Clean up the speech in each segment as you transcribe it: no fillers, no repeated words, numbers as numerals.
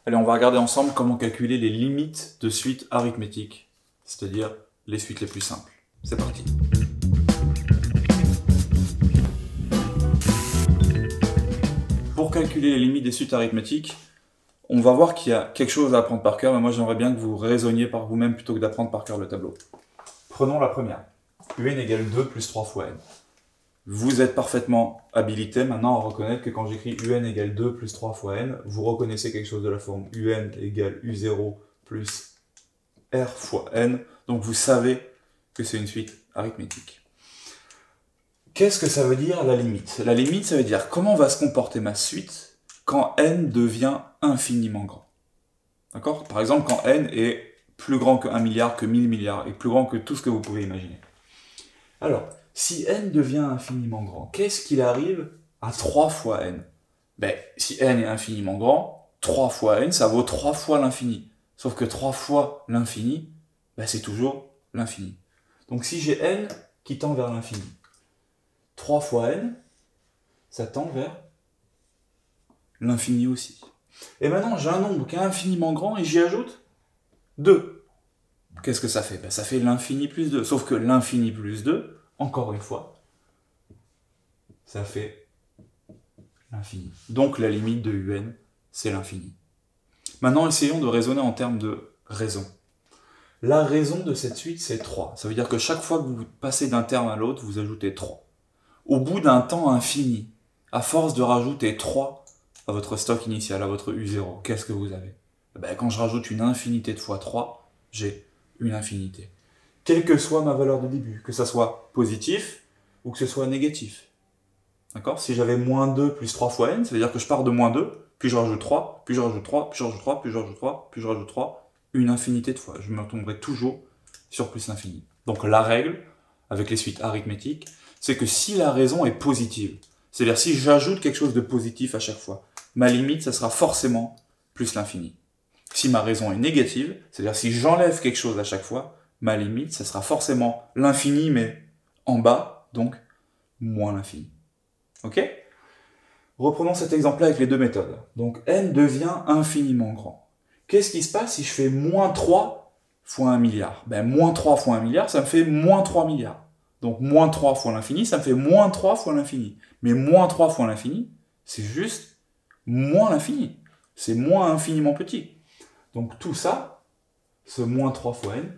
Allez, on va regarder ensemble comment calculer les limites de suites arithmétiques, c'est-à-dire les suites les plus simples. C'est parti. Pour calculer les limites des suites arithmétiques, on va voir qu'il y a quelque chose à apprendre par cœur, mais moi j'aimerais bien que vous raisonniez par vous-même plutôt que d'apprendre par cœur le tableau. Prenons la première. Un égale 2 plus 3 fois n. Vous êtes parfaitement habilité maintenant à reconnaître que quand j'écris un égale 2 plus 3 fois n, vous reconnaissez quelque chose de la forme un égale u0 plus r fois n, donc vous savez que c'est une suite arithmétique. Qu'est-ce que ça veut dire la limite? La limite, ça veut dire comment va se comporter ma suite quand n devient infiniment grand. D'accord? Par exemple, quand n est plus grand que 1 milliard, que 1000 milliards, et plus grand que tout ce que vous pouvez imaginer. Alors, si n devient infiniment grand, qu'est-ce qu'il arrive à 3 fois n? Ben, si n est infiniment grand, 3 fois n, ça vaut 3 fois l'infini. Sauf que 3 fois l'infini, ben, c'est toujours l'infini. Donc si j'ai n qui tend vers l'infini, 3 fois n, ça tend vers l'infini aussi. Et maintenant, j'ai un nombre qui est infiniment grand et j'y ajoute 2. Qu'est-ce que ça fait? Ben, ça fait l'infini plus 2. Sauf que l'infini plus 2, encore une fois, ça fait l'infini. Donc la limite de un, c'est l'infini. Maintenant, essayons de raisonner en termes de raison. La raison de cette suite, c'est 3. Ça veut dire que chaque fois que vous passez d'un terme à l'autre, vous ajoutez 3. Au bout d'un temps infini, à force de rajouter 3 à votre stock initial, à votre U0, qu'est-ce que vous avez? Ben, quand je rajoute une infinité de fois 3, j'ai une infinité. Quelle que soit ma valeur de début, que ça soit positif ou que ce soit négatif. D'accord? Si j'avais moins 2 plus 3 fois n, ça veut dire que je pars de moins 2, puis je rajoute 3, puis je rajoute 3, puis je rajoute 3, puis je rajoute 3, puis je rajoute 3, une infinité de fois. Je me retomberai toujours sur plus l'infini. Donc la règle, avec les suites arithmétiques, c'est que si la raison est positive, c'est-à-dire si j'ajoute quelque chose de positif à chaque fois, ma limite, ça sera forcément plus l'infini. Si ma raison est négative, c'est-à-dire si j'enlève quelque chose à chaque fois, ma limite, ça sera forcément l'infini, mais en bas, donc moins l'infini. Ok? Reprenons cet exemple-là avec les deux méthodes. Donc n devient infiniment grand. Qu'est-ce qui se passe si je fais moins 3 fois 1 milliard? Ben, moins 3 fois 1 milliard, ça me fait moins 3 milliards. Donc moins 3 fois l'infini, ça me fait moins 3 fois l'infini. Mais moins 3 fois l'infini, c'est juste moins l'infini. C'est moins infiniment petit. Donc tout ça, ce moins 3 fois n,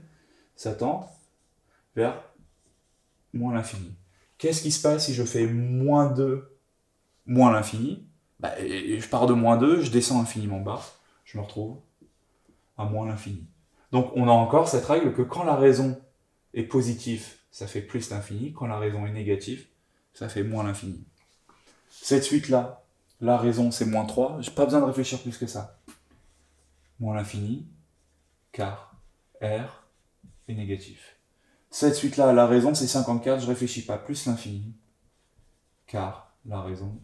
ça tend vers moins l'infini. Qu'est-ce qui se passe si je fais moins 2 moins l'infini? Ben, je pars de moins 2, je descends infiniment bas, je me retrouve à moins l'infini. Donc on a encore cette règle que quand la raison est positive, ça fait plus l'infini, quand la raison est négative, ça fait moins l'infini. Cette suite-là, la raison c'est moins 3, j'ai pas besoin de réfléchir plus que ça. Moins l'infini, car R est négatif. Cette suite-là, la raison c'est 54, je réfléchis pas, plus l'infini, car la raison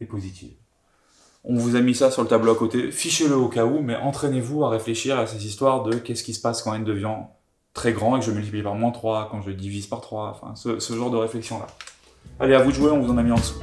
est positive. On vous a mis ça sur le tableau à côté, fichez-le au cas où, mais entraînez-vous à réfléchir à ces histoires de qu'est-ce qui se passe quand n devient très grand et que je multiplie par moins 3, quand je divise par 3, enfin ce genre de réflexion-là. Allez, à vous de jouer, on vous en a mis en dessous.